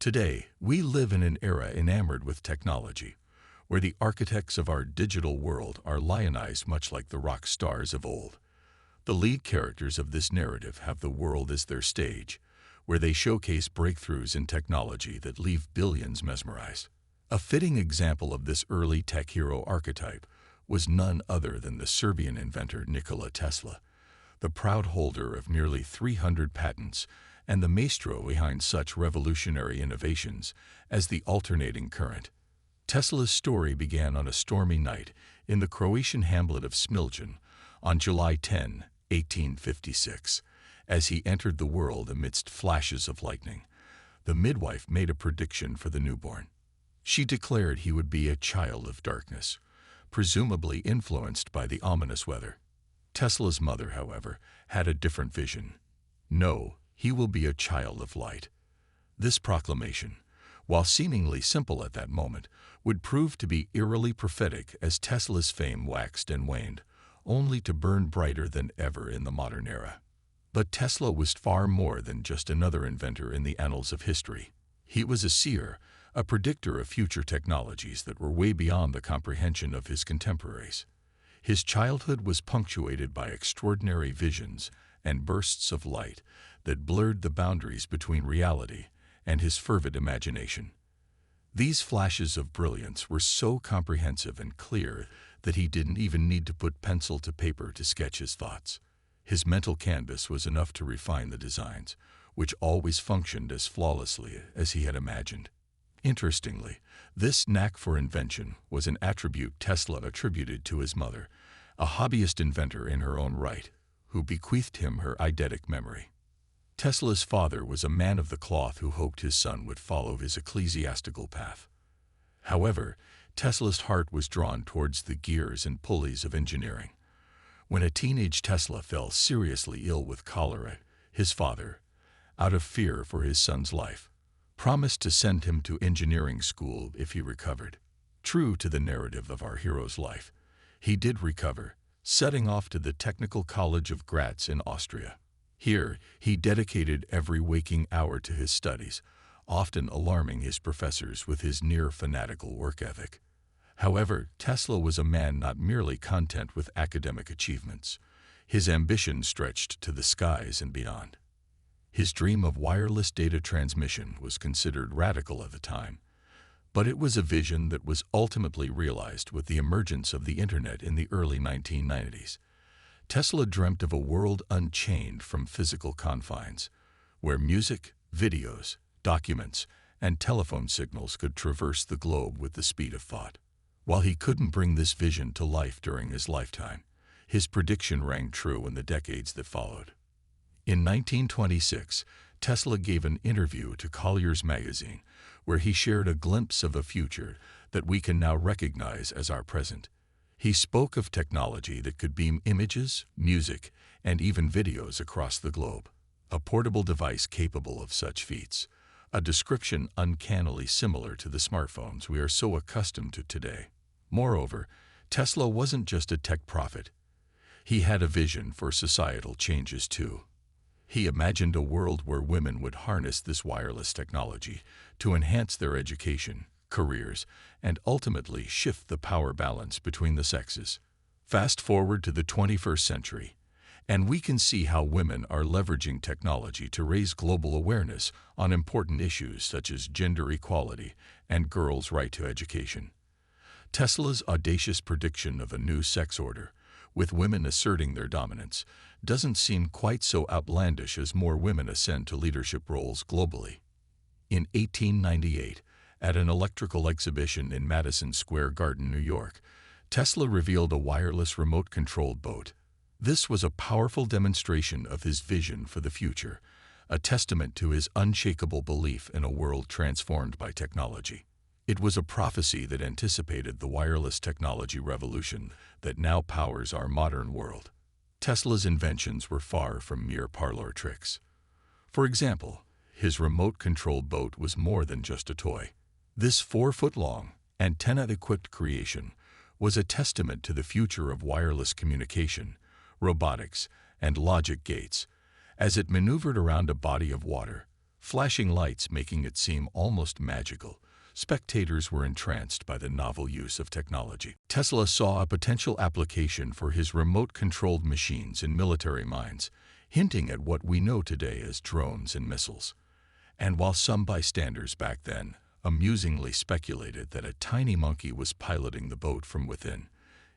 Today, we live in an era enamored with technology, where the architects of our digital world are lionized much like the rock stars of old. The lead characters of this narrative have the world as their stage, where they showcase breakthroughs in technology that leave billions mesmerized. A fitting example of this early tech hero archetype was none other than the Serbian inventor Nikola Tesla, the proud holder of nearly 300 patents and the maestro behind such revolutionary innovations as the alternating current. Tesla's story began on a stormy night in the Croatian hamlet of Smiljan on July 10, 1856. As he entered the world amidst flashes of lightning, the midwife made a prediction for the newborn. She declared he would be a child of darkness, presumably influenced by the ominous weather. Tesla's mother, however, had a different vision. No, he will be a child of light. This proclamation, while seemingly simple at that moment, would prove to be eerily prophetic as Tesla's fame waxed and waned, only to burn brighter than ever in the modern era. But Tesla was far more than just another inventor in the annals of history. He was a seer, a predictor of future technologies that were way beyond the comprehension of his contemporaries. His childhood was punctuated by extraordinary visions and bursts of light that blurred the boundaries between reality and his fervid imagination. These flashes of brilliance were so comprehensive and clear that he didn't even need to put pencil to paper to sketch his thoughts. His mental canvas was enough to refine the designs, which always functioned as flawlessly as he had imagined. Interestingly, this knack for invention was an attribute Tesla attributed to his mother, a hobbyist inventor in her own right, who bequeathed him her eidetic memory. Tesla's father was a man of the cloth who hoped his son would follow his ecclesiastical path. However, Tesla's heart was drawn towards the gears and pulleys of engineering. When a teenage Tesla fell seriously ill with cholera, his father, out of fear for his son's life, promised to send him to engineering school if he recovered. True to the narrative of our hero's life, he did recover, setting off to the Technical College of Graz in Austria. Here, he dedicated every waking hour to his studies, often alarming his professors with his near-fanatical work ethic. However, Tesla was a man not merely content with academic achievements. His ambition stretched to the skies and beyond. His dream of wireless data transmission was considered radical at the time, but it was a vision that was ultimately realized with the emergence of the Internet in the early 1990s. Tesla dreamt of a world unchained from physical confines, where music, videos, documents, and telephone signals could traverse the globe with the speed of thought. While he couldn't bring this vision to life during his lifetime, his prediction rang true in the decades that followed. In 1926, Tesla gave an interview to Collier's magazine, where he shared a glimpse of a future that we can now recognize as our present. He spoke of technology that could beam images, music, and even videos across the globe. A portable device capable of such feats, a description uncannily similar to the smartphones we are so accustomed to today. Moreover, Tesla wasn't just a tech prophet. He had a vision for societal changes too. He imagined a world where women would harness this wireless technology to enhance their education, careers, and ultimately shift the power balance between the sexes. Fast forward to the 21st century, and we can see how women are leveraging technology to raise global awareness on important issues such as gender equality and girls' right to education. Tesla's audacious prediction of a new sex order, with women asserting their dominance, doesn't seem quite so outlandish as more women ascend to leadership roles globally. In 1898, at an electrical exhibition in Madison Square Garden, New York, Tesla revealed a wireless remote-controlled boat. This was a powerful demonstration of his vision for the future, a testament to his unshakable belief in a world transformed by technology. It was a prophecy that anticipated the wireless technology revolution that now powers our modern world. Tesla's inventions were far from mere parlor tricks. For example, his remote-controlled boat was more than just a toy. This 4-foot-long, antenna-equipped creation was a testament to the future of wireless communication, robotics, and logic gates. As it maneuvered around a body of water, flashing lights making it seem almost magical. Spectators were entranced by the novel use of technology. Tesla saw a potential application for his remote-controlled machines in military mines, hinting at what we know today as drones and missiles. And while some bystanders back then amusingly speculated that a tiny monkey was piloting the boat from within,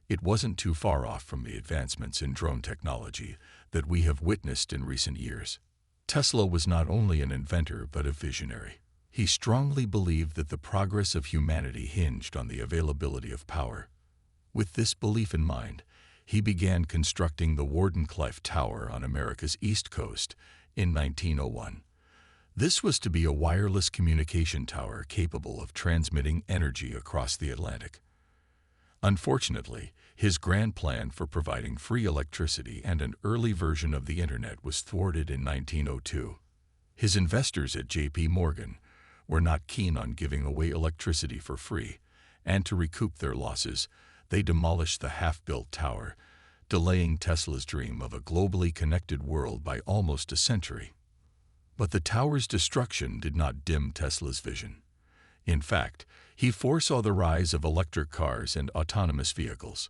it wasn't too far off from the advancements in drone technology that we have witnessed in recent years. Tesla was not only an inventor but a visionary. He strongly believed that the progress of humanity hinged on the availability of power. With this belief in mind, he began constructing the Wardenclyffe Tower on America's East Coast in 1901. This was to be a wireless communication tower capable of transmitting energy across the Atlantic. Unfortunately, his grand plan for providing free electricity and an early version of the Internet was thwarted in 1902. His investors at J.P. Morgan were not keen on giving away electricity for free, and to recoup their losses, they demolished the half-built tower, delaying Tesla's dream of a globally connected world by almost a century. But the tower's destruction did not dim Tesla's vision. In fact, he foresaw the rise of electric cars and autonomous vehicles.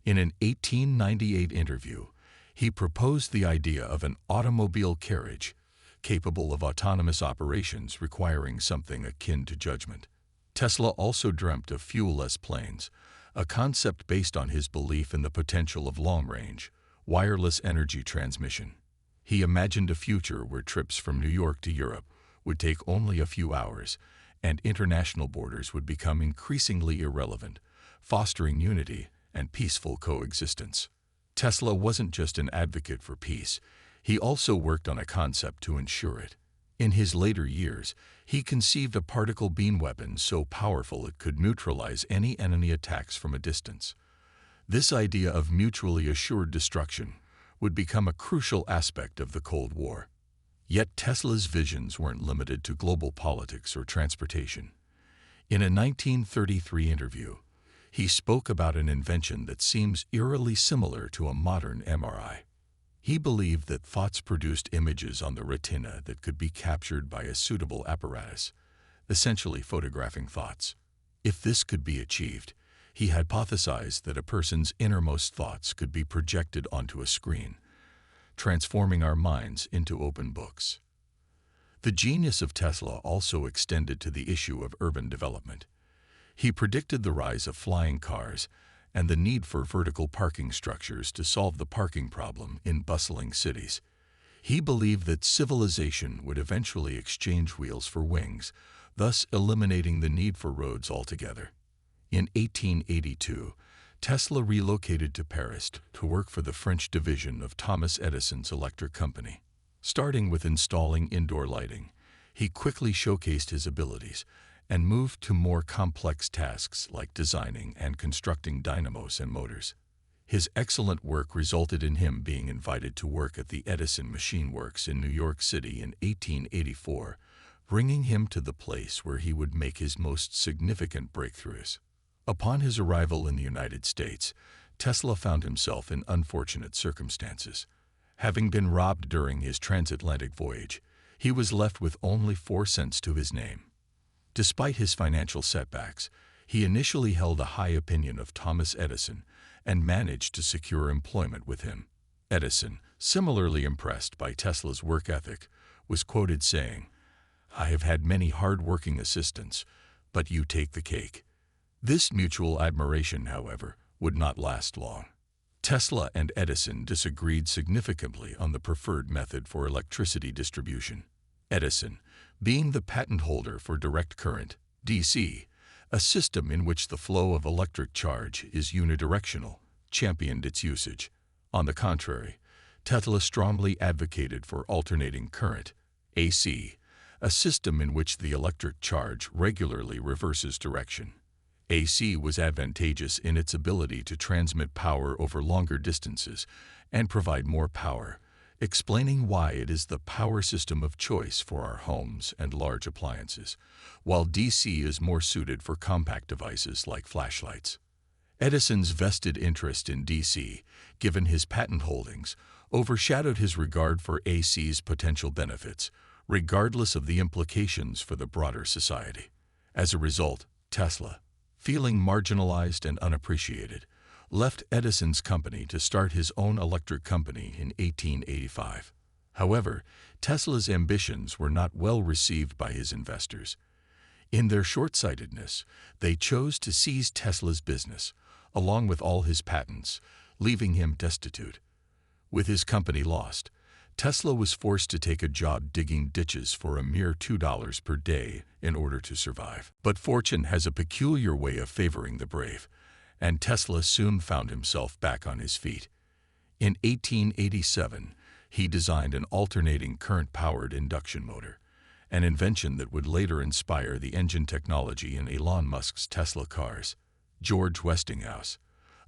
In an 1898 interview, he proposed the idea of an automobile carriage capable of autonomous operations requiring something akin to judgment. Tesla also dreamt of fuel-less planes, a concept based on his belief in the potential of long-range, wireless energy transmission. He imagined a future where trips from New York to Europe would take only a few hours, and international borders would become increasingly irrelevant, fostering unity and peaceful coexistence. Tesla wasn't just an advocate for peace, he also worked on a concept to ensure it. In his later years, he conceived a particle beam weapon so powerful it could neutralize any enemy attacks from a distance. This idea of mutually assured destruction would become a crucial aspect of the Cold War. Yet Tesla's visions weren't limited to global politics or transportation. In a 1933 interview, he spoke about an invention that seems eerily similar to a modern MRI. He believed that thoughts produced images on the retina that could be captured by a suitable apparatus, essentially photographing thoughts. If this could be achieved, he hypothesized that a person's innermost thoughts could be projected onto a screen, transforming our minds into open books. The genius of Tesla also extended to the issue of urban development. He predicted the rise of flying cars and the need for vertical parking structures to solve the parking problem in bustling cities. He believed that civilization would eventually exchange wheels for wings, thus eliminating the need for roads altogether. In 1882, Tesla relocated to Paris to work for the French division of Thomas Edison's electric company. Starting with installing indoor lighting, he quickly showcased his abilities and moved to more complex tasks like designing and constructing dynamos and motors. His excellent work resulted in him being invited to work at the Edison Machine Works in New York City in 1884, bringing him to the place where he would make his most significant breakthroughs. Upon his arrival in the United States, Tesla found himself in unfortunate circumstances. Having been robbed during his transatlantic voyage, he was left with only 4 cents to his name. Despite his financial setbacks, he initially held a high opinion of Thomas Edison and managed to secure employment with him. Edison, similarly impressed by Tesla's work ethic, was quoted saying, "I have had many hard-working assistants, but you take the cake." This mutual admiration, however, would not last long. Tesla and Edison disagreed significantly on the preferred method for electricity distribution. Edison, being the patent holder for direct current, DC, a system in which the flow of electric charge is unidirectional, championed its usage. On the contrary, Tesla strongly advocated for alternating current, AC, a system in which the electric charge regularly reverses direction. AC was advantageous in its ability to transmit power over longer distances and provide more power, explaining why it is the power system of choice for our homes and large appliances, while DC is more suited for compact devices like flashlights. Edison's vested interest in DC, given his patent holdings, overshadowed his regard for AC's potential benefits, regardless of the implications for the broader society. As a result, Tesla, feeling marginalized and unappreciated, left Edison's company to start his own electric company in 1885. However, Tesla's ambitions were not well received by his investors. In their short-sightedness, they chose to seize Tesla's business, along with all his patents, leaving him destitute. With his company lost, Tesla was forced to take a job digging ditches for a mere $2 per day in order to survive. But fortune has a peculiar way of favoring the brave, and Tesla soon found himself back on his feet. In 1887, he designed an alternating current-powered induction motor, an invention that would later inspire the engine technology in Elon Musk's Tesla cars. George Westinghouse,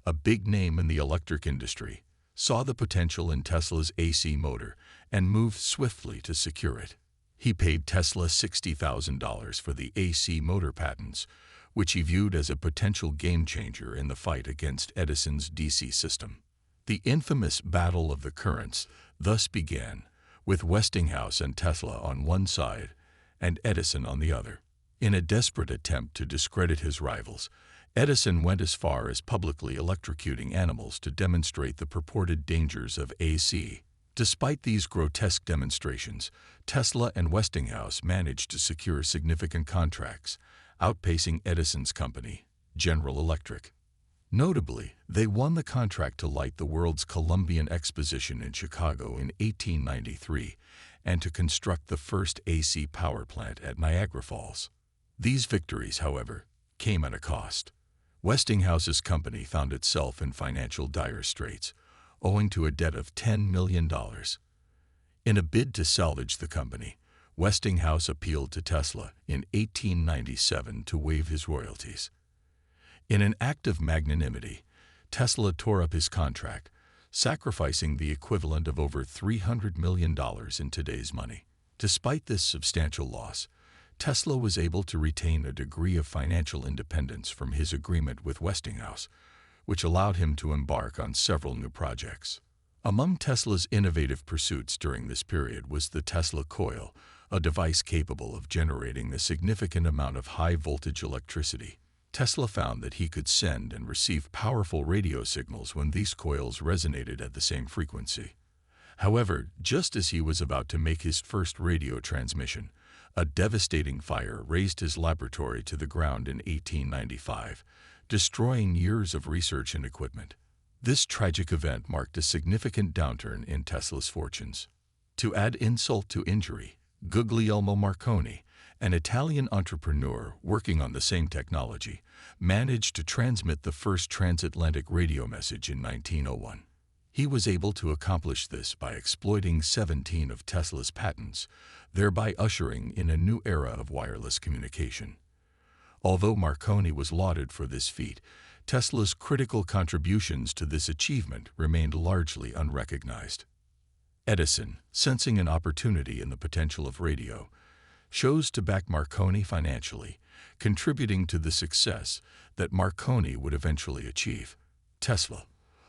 a big name in the electric industry, saw the potential in Tesla's AC motor and moved swiftly to secure it. He paid Tesla $60,000 for the AC motor patents, which he viewed as a potential game-changer in the fight against Edison's DC system. The infamous Battle of the Currents thus began, with Westinghouse and Tesla on one side and Edison on the other. In a desperate attempt to discredit his rivals, Edison went as far as publicly electrocuting animals to demonstrate the purported dangers of AC. Despite these grotesque demonstrations, Tesla and Westinghouse managed to secure significant contracts, outpacing Edison's company, General Electric. Notably, they won the contract to light the world's Columbian Exposition in Chicago in 1893 and to construct the first AC power plant at Niagara Falls. These victories, however, came at a cost. Westinghouse's company found itself in financial dire straits, owing to a debt of $10 million. In a bid to salvage the company, Westinghouse appealed to Tesla in 1897 to waive his royalties. In an act of magnanimity, Tesla tore up his contract, sacrificing the equivalent of over $300 million in today's money. Despite this substantial loss, Tesla was able to retain a degree of financial independence from his agreement with Westinghouse, which allowed him to embark on several new projects. Among Tesla's innovative pursuits during this period was the Tesla coil, a device capable of generating a significant amount of high-voltage electricity. Tesla found that he could send and receive powerful radio signals when these coils resonated at the same frequency. However, just as he was about to make his first radio transmission, a devastating fire razed his laboratory to the ground in 1895, destroying years of research and equipment. This tragic event marked a significant downturn in Tesla's fortunes. To add insult to injury, Guglielmo Marconi, an Italian entrepreneur working on the same technology, managed to transmit the first transatlantic radio message in 1901. He was able to accomplish this by exploiting 17 of Tesla's patents, thereby ushering in a new era of wireless communication. Although Marconi was lauded for this feat, Tesla's critical contributions to this achievement remained largely unrecognized. Edison, sensing an opportunity in the potential of radio, chose to back Marconi financially, contributing to the success that Marconi would eventually achieve. Tesla,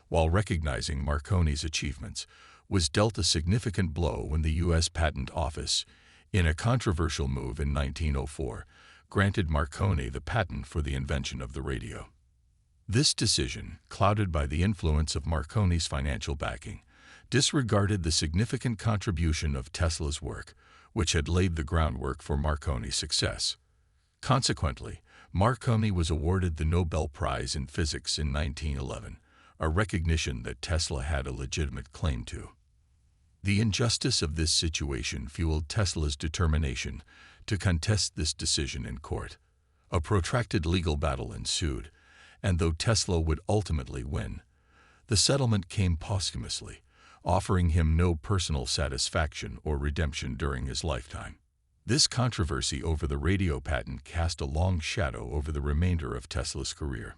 while recognizing Marconi's achievements, was dealt a significant blow when the U.S. Patent Office, in a controversial move in 1904, granted Marconi the patent for the invention of the radio. This decision, clouded by the influence of Marconi's financial backing, disregarded the significant contribution of Tesla's work, which had laid the groundwork for Marconi's success. Consequently, Marconi was awarded the Nobel Prize in Physics in 1911, a recognition that Tesla had a legitimate claim to. The injustice of this situation fueled Tesla's determination to contest this decision in court. A protracted legal battle ensued, and though Tesla would ultimately win, the settlement came posthumously, offering him no personal satisfaction or redemption during his lifetime. This controversy over the radio patent cast a long shadow over the remainder of Tesla's career.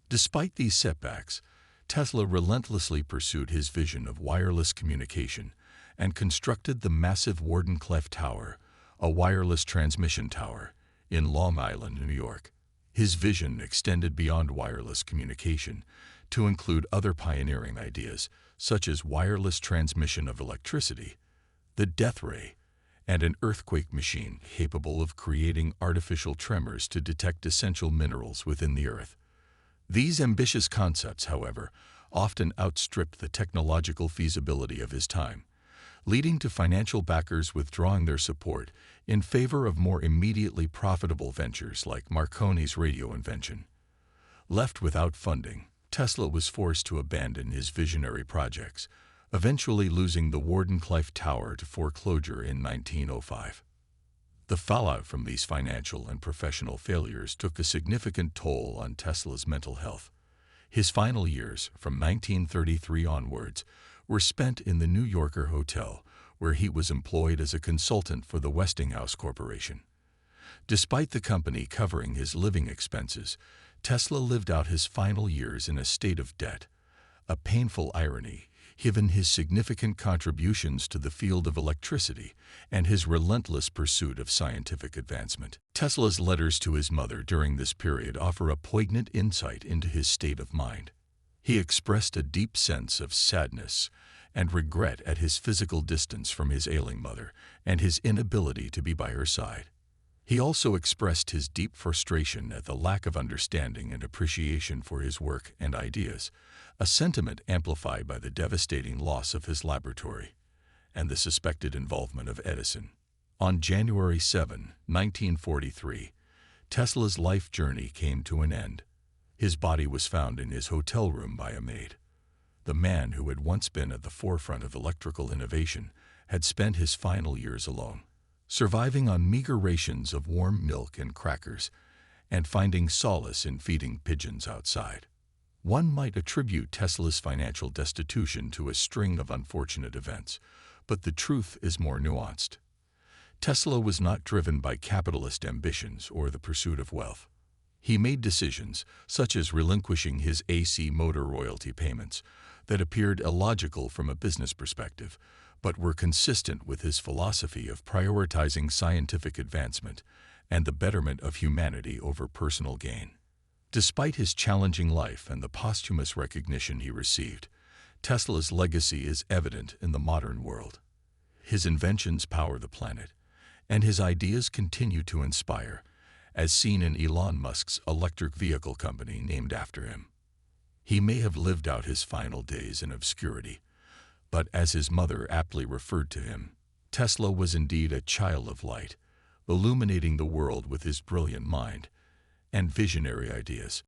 Despite these setbacks, Tesla relentlessly pursued his vision of wireless communication and constructed the massive Wardenclyffe Tower, a wireless transmission tower, in Long Island, New York. His vision extended beyond wireless communication to include other pioneering ideas, such as wireless transmission of electricity, the death ray, and an earthquake machine capable of creating artificial tremors to detect essential minerals within the earth. These ambitious concepts, however, often outstripped the technological feasibility of his time, leading to financial backers withdrawing their support in favor of more immediately profitable ventures like Marconi's radio invention. Left without funding, Tesla was forced to abandon his visionary projects, eventually losing the Wardenclyffe Tower to foreclosure in 1905. The fallout from these financial and professional failures took a significant toll on Tesla's mental health. His final years, from 1933 onwards, were spent in the New Yorker Hotel, where he was employed as a consultant for the Westinghouse Corporation. Despite the company covering his living expenses, Tesla lived out his final years in a state of debt, a painful irony given his significant contributions to the field of electricity and his relentless pursuit of scientific advancement. Tesla's letters to his mother during this period offer a poignant insight into his state of mind. He expressed a deep sense of sadness and regret at his physical distance from his ailing mother and his inability to be by her side. He also expressed his deep frustration at the lack of understanding and appreciation for his work and ideas, a sentiment amplified by the devastating loss of his laboratory and the suspected involvement of Edison. On January 7, 1943, Tesla's life journey came to an end. His body was found in his hotel room by a maid. The man who had once been at the forefront of electrical innovation had spent his final years alone, surviving on meager rations of warm milk and crackers, and finding solace in feeding pigeons outside. One might attribute Tesla's financial destitution to a string of unfortunate events, but the truth is more nuanced. Tesla was not driven by capitalist ambitions or the pursuit of wealth. He made decisions, such as relinquishing his AC motor royalty payments, that appeared illogical from a business perspective, but were consistent with his philosophy of prioritizing scientific advancement and the betterment of humanity over personal gain. Despite his challenging life and the posthumous recognition he received, Tesla's legacy is evident in the modern world. His inventions power the planet, and his ideas continue to inspire, as seen in Elon Musk's electric vehicle company named after him. He may have lived out his final days in obscurity, but as his mother aptly referred to him, Tesla was indeed a child of light, illuminating the world with his brilliant mind and visionary ideas.